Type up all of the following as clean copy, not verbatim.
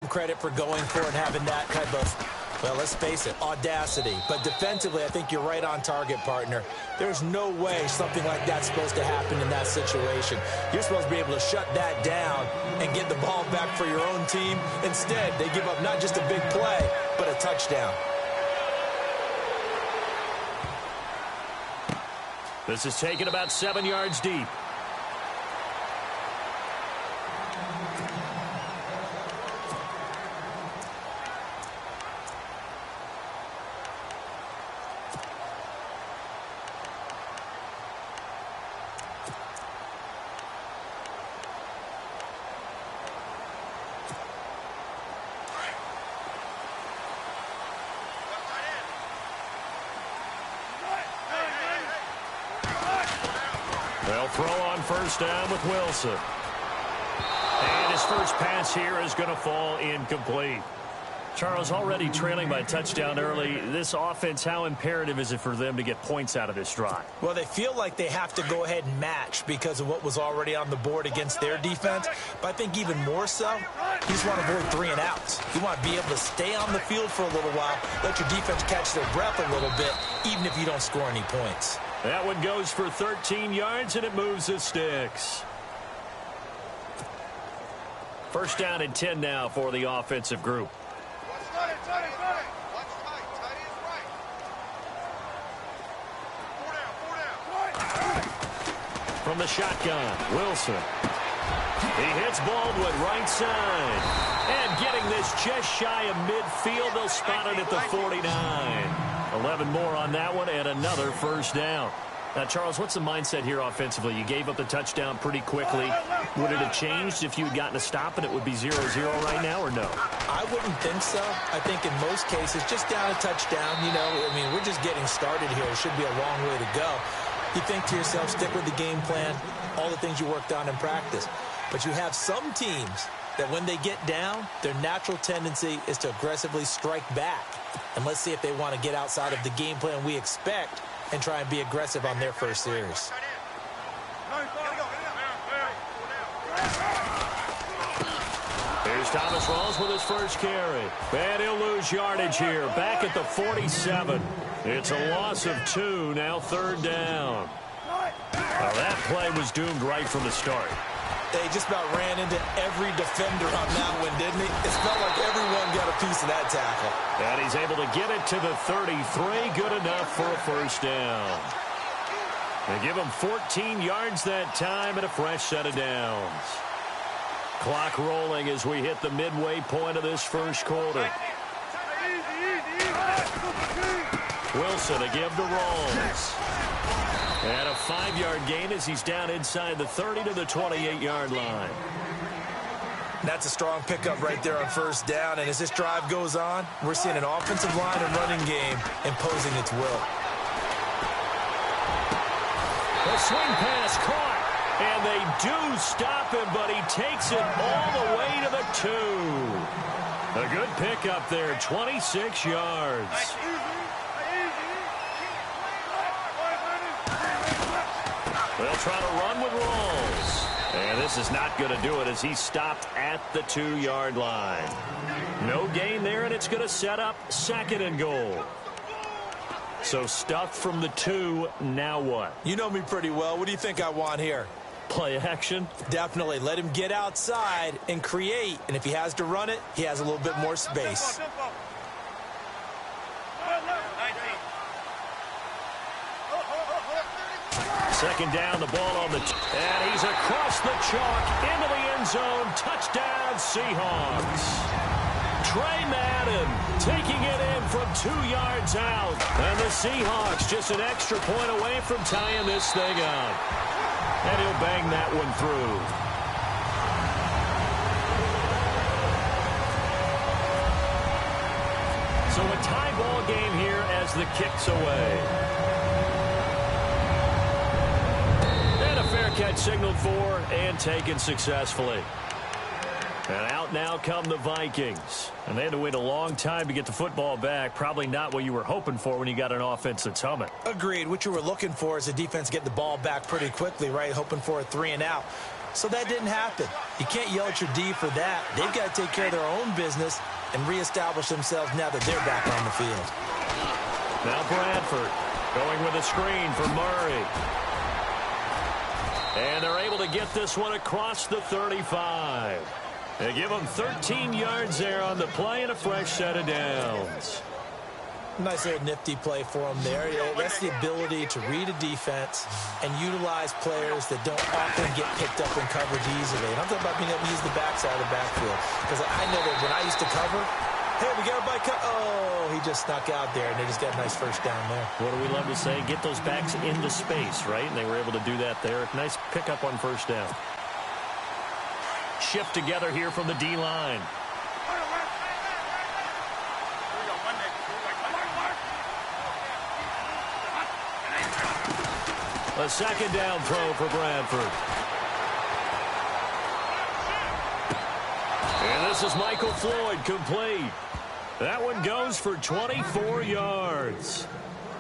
credit for going for it and having that type of, well, let's face it, audacity. But defensively, I think you're right on target, partner. There's no way something like that's supposed to happen in that situation. You're supposed to be able to shut that down and get the ball back for your own team. Instead, they give up not just a big play, but a touchdown. This is taken about 7 yards deep. They'll throw on first down with Wilson. And his first pass here is going to fall incomplete. Charles, already trailing by a touchdown early. This offense, how imperative is it for them to get points out of this drive? Well, they feel like they have to go ahead and match because of what was already on the board against their defense. But I think even more so, you just want to avoid 3 and outs. You want to be able to stay on the field for a little while, let your defense catch their breath a little bit, even if you don't score any points. That one goes for 13 yards, and it moves the sticks. First down and 10 now for the offensive group. From the shotgun, Wilson. He hits Baldwin right side. And getting this just shy of midfield, they'll spot it at the 49. 11 more on that one and another first down. Now, Charles, what's the mindset here offensively? You gave up the touchdown pretty quickly. Would it have changed if you had gotten a stop and it would be 0-0 right now, or no? I wouldn't think so. I think in most cases, just down a touchdown, you know, I mean, we're just getting started here. It should be a long way to go. You think to yourself, stick with the game plan, all the things you worked on in practice. But you have some teams that when they get down, their natural tendency is to aggressively strike back. And let's see if they want to get outside of the game plan we expect and try and be aggressive on their first series. Here's Thomas Rawls with his first carry. And he'll lose yardage here. Back at the 47. It's a loss of 2, now third down. Well, that play was doomed right from the start. They just about ran into every defender on that one, didn't he? It felt like everyone got a piece of that tackle. And he's able to get it to the 33. Good enough for a first down. They give him 14 yards that time and a fresh set of downs. Clock rolling as we hit the midway point of this first quarter. Wilson to give to Rawls. And a 5-yard gain as he's down inside the 30 to the 28-yard line. That's a strong pickup right there on first down. And as this drive goes on, we're seeing an offensive line and running game imposing its will. The swing pass caught. And they do stop him, but he takes it all the way to the 2. A good pickup there, 26 yards. They'll try to run with Rawls. And this is not going to do it as he's stopped at the 2-yard line. No gain there, and it's going to set up 2nd and goal. So stuffed from the 2, now what? You know me pretty well. What do you think I want here? Play action? Definitely. Let him get outside and create. And if he has to run it, he has a little bit more space. Second down, the ball on the... And he's across the chalk into the end zone. Touchdown, Seahawks. Trey Madden taking it in from 2 yards out. And the Seahawks just an extra point away from tying this thing up. And he'll bang that one through. So a tie ball game here as the kick's away. And a fair catch signaled for and taken successfully. And out now come the Vikings. And they had to wait a long time to get the football back. Probably not what you were hoping for when you got an offense that's humming. Agreed. What you were looking for is the defense get the ball back pretty quickly, right? Hoping for a 3 and out. So that didn't happen. You can't yell at your D for that. They've got to take care of their own business and reestablish themselves now that they're back on the field. Now Bradford going with a screen for Murray. And they're able to get this one across the 35. They give them 13 yards there on the play and a fresh set of downs. Nice little nifty play for them there. Yeah, that's the ability to read a defense and utilize players that don't often get picked up in coverage easily. And I'm talking about being able to use the backside of the backfield. Because I know that when I used to cover, hey, we got a bike. Oh, he just snuck out there, and they just got a nice first down there. What do we love to say? Get those backs into space, right? And they were able to do that there. Nice pickup on first down. Shift together here from the D-line. A second down throw for Bradford. And this is Michael Floyd, complete. That one goes for 24 yards.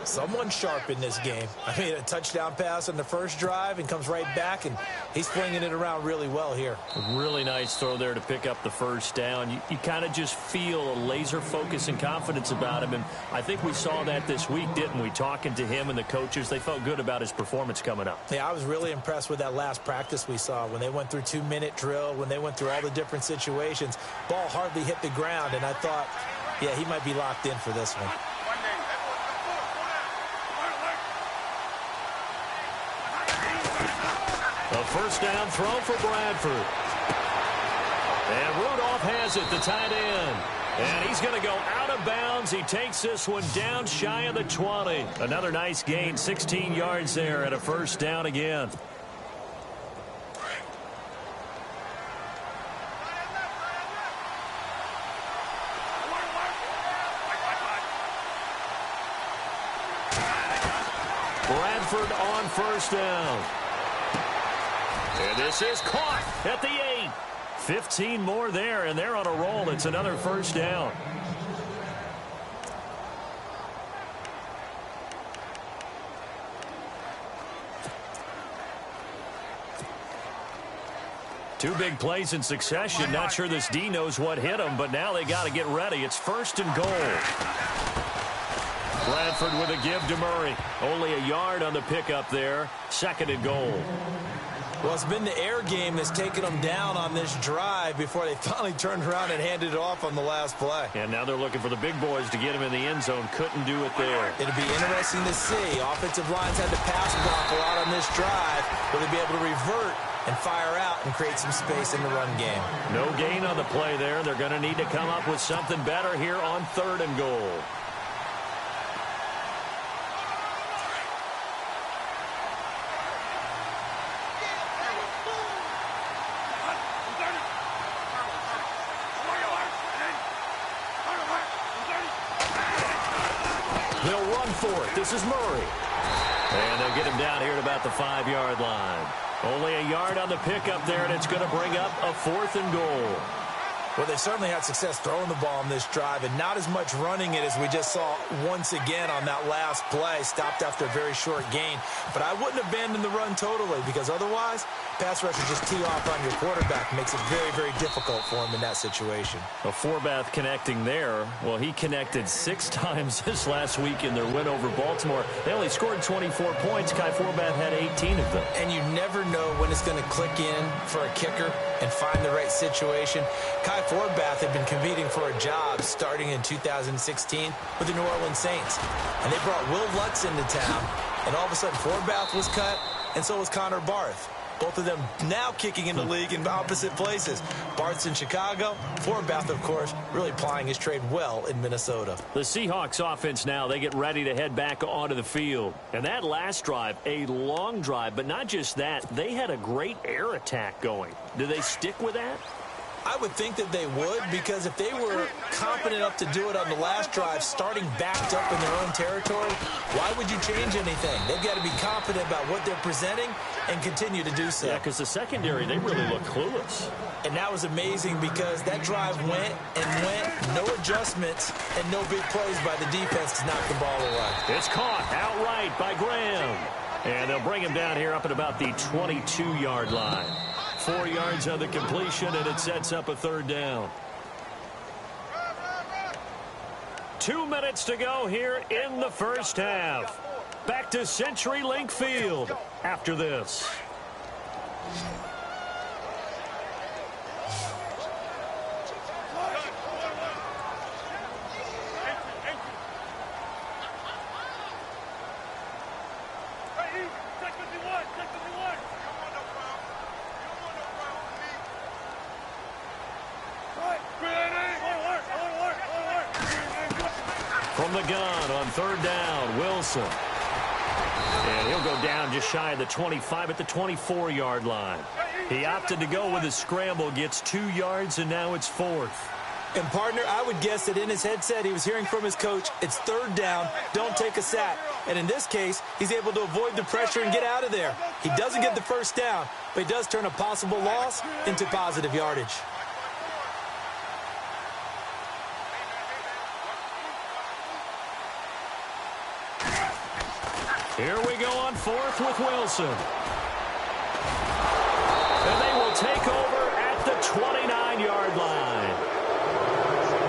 Someone's sharp in this game. I mean, a touchdown pass on the first drive and comes right back, and he's flinging it around really well here. Really nice throw there to pick up the first down. You kind of just feel a laser focus and confidence about him, and I think we saw that this week, didn't we? Talking to him and the coaches, they felt good about his performance coming up. Yeah, I was really impressed with that last practice we saw when they went through 2-minute drill, when they went through all the different situations. Ball hardly hit the ground, and I thought, yeah, he might be locked in for this one. A first down throw for Bradford. And Rudolph has it, the tight end. And he's going to go out of bounds. He takes this one down shy of the 20. Another nice gain, 16 yards there and a first down again. Bradford on first down. And this is caught at the 8. 15 more there, and they're on a roll. It's another first down. Two big plays in succession. Not sure this D knows what hit him, but now they got to get ready. It's first and goal. Bradford with a give to Murray. Only a yard on the pickup there. Second and goal. Well, it's been the air game that's taken them down on this drive before they finally turned around and handed it off on the last play. And now they're looking for the big boys to get him in the end zone. Couldn't do it there. It'll be interesting to see. Offensive lines had to pass block a lot on this drive. Will they be able to revert and fire out and create some space in the run game? No gain on the play there. They're going to need to come up with something better here on third and goal. They'll run for it. This is Murray. And they'll get him down here at about the 5-yard line. Only a yard on the pickup there, and it's going to bring up a fourth and goal. Well, they certainly had success throwing the ball on this drive, and not as much running it as we just saw once again on that last play. Stopped after a very short gain. But I wouldn't abandon the run totally, because otherwise, pass rushers just tee off on your quarterback. Makes it very, very difficult for him in that situation. A Forbath connecting there. Well, he connected 6 times this last week in their win over Baltimore. They only scored 24 points. Kai Forbath had 18 of them. And you never know when it's going to click in for a kicker and find the right situation. Kai Forbath had been competing for a job starting in 2016 with the New Orleans Saints. And they brought Will Lutz into town. And all of a sudden, Forbath was cut, and so was Connor Barth. Both of them now kicking in the league in opposite places. Barth's in Chicago. Forbath, of course, really plying his trade well in Minnesota. The Seahawks offense now, they get ready to head back onto the field. And that last drive, a long drive, but not just that, they had a great air attack going. Do they stick with that? I would think that they would, because if they were competent enough to do it on the last drive, starting backed up in their own territory, why would you change anything? They've got to be confident about what they're presenting and continue to do so. Yeah, because the secondary, they really look clueless. And that was amazing because that drive went and went, no adjustments, and no big plays by the defense to knock the ball away. It's caught outright by Graham. And they'll bring him down here up at about the 22-yard line. 4 yards on the completion, and it sets up a third down. 2 minutes to go here in the first half. Back to CenturyLink Field after this. From the gun on third down, Wilson. And he'll go down just shy of the 25 at the 24-yard line. He opted to go with a scramble, gets 2 yards, and now it's fourth. And, partner, I would guess that in his headset he was hearing from his coach, it's third down, don't take a sack. And in this case, he's able to avoid the pressure and get out of there. He doesn't get the first down, but he does turn a possible loss into positive yardage. Here we go on fourth with Wilson. And they will take over at the 29-yard line.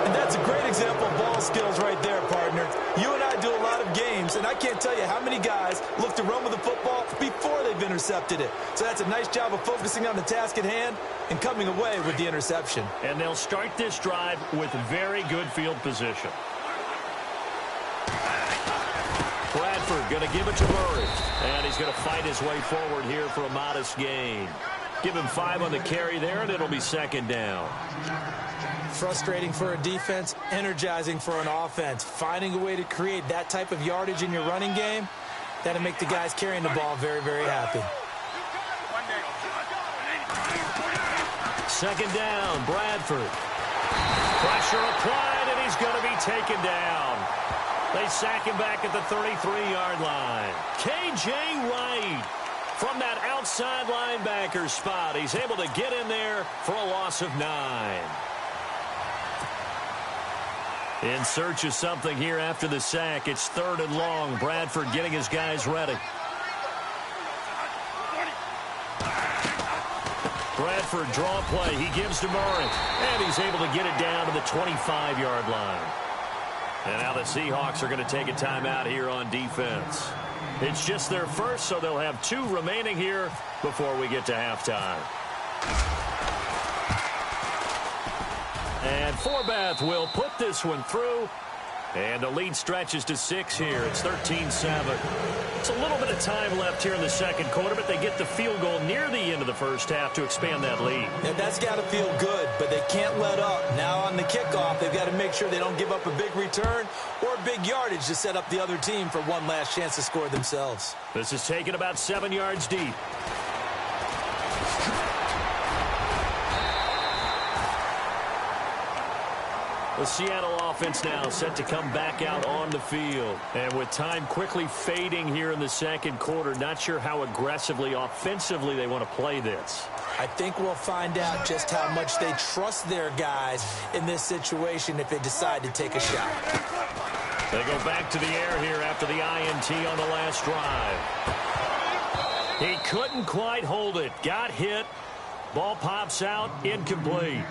And that's a great example of ball skills right there, partner. You and I do a lot of games, and I can't tell you how many guys look to run with the football before they've intercepted it. So that's a nice job of focusing on the task at hand and coming away with the interception. And they'll start this drive with very good field position. Bradford going to give it to Murray. And he's going to fight his way forward here for a modest gain. Give him 5 on the carry there, and it'll be second down. Frustrating for a defense, energizing for an offense. Finding a way to create that type of yardage in your running game, that'll make the guys carrying the ball very, very happy. Second down, Bradford. Pressure applied, and he's going to be taken down. They sack him back at the 33-yard line. K.J. Wright from that outside linebacker spot. He's able to get in there for a loss of 9. In search of something here after the sack. It's third and long. Bradford getting his guys ready. Bradford draw play. He gives to Murray. And he's able to get it down to the 25-yard line. And now the Seahawks are going to take a timeout here on defense. It's just their first, so they'll have 2 remaining here before we get to halftime. And Forbath will put this one through. And the lead stretches to 6 here. It's 13-7. It's a little bit of time left here in the second quarter, but they get the field goal near the end of the first half to expand that lead. And that's got to feel good, but they can't let up. Now on the kickoff, they've got to make sure they don't give up a big return or big yardage to set up the other team for one last chance to score themselves. This is taken about 7 yards deep. The Seattle offense now set to come back out on the field. And with time quickly fading here in the second quarter, not sure how aggressively, offensively they want to play this. I think we'll find out just how much they trust their guys in this situation if they decide to take a shot. They go back to the air here after the INT on the last drive. He couldn't quite hold it. Got hit. Ball pops out. Incomplete.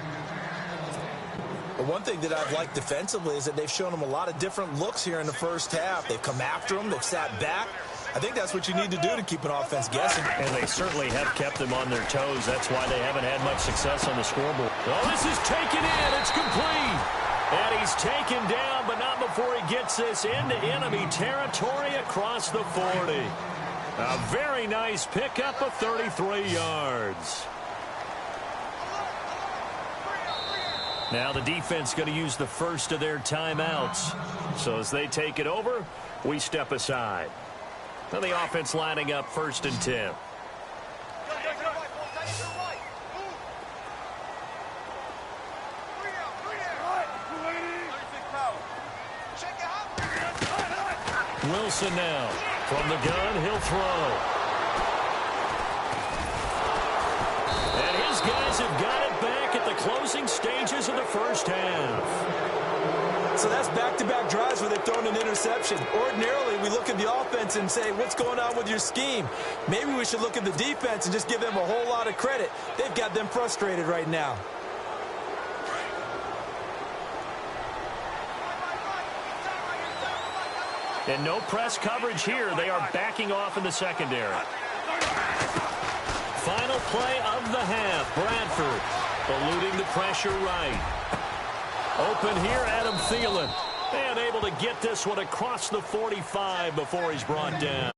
One thing that I've liked defensively is that they've shown them a lot of different looks here in the first half. They've come after them. They've sat back. I think that's what you need to do to keep an offense guessing. And they certainly have kept them on their toes. That's why they haven't had much success on the scoreboard. Oh, this is taken in. It's complete. And he's taken down, but not before he gets this into enemy territory across the 40. A very nice pickup of 33 yards. Now the defense going to use the first of their timeouts. So as they take it over, we step aside. Now the offense lining up 1st and 10. Wilson now. From the gun, he'll throw. And his guys have got it back at the closing stages of the first half. so that's back-to-back drives where they've thrown an interception. Ordinarily, we look at the offense and say, what's going on with your scheme? Maybe we should look at the defense and just give them a whole lot of credit. They've got them frustrated right now. And no press coverage here. They are backing off in the secondary. Final play of the half. Bradford eluding the pressure right. Open here, Adam Thielen. And able to get this one across the 45 before he's brought down.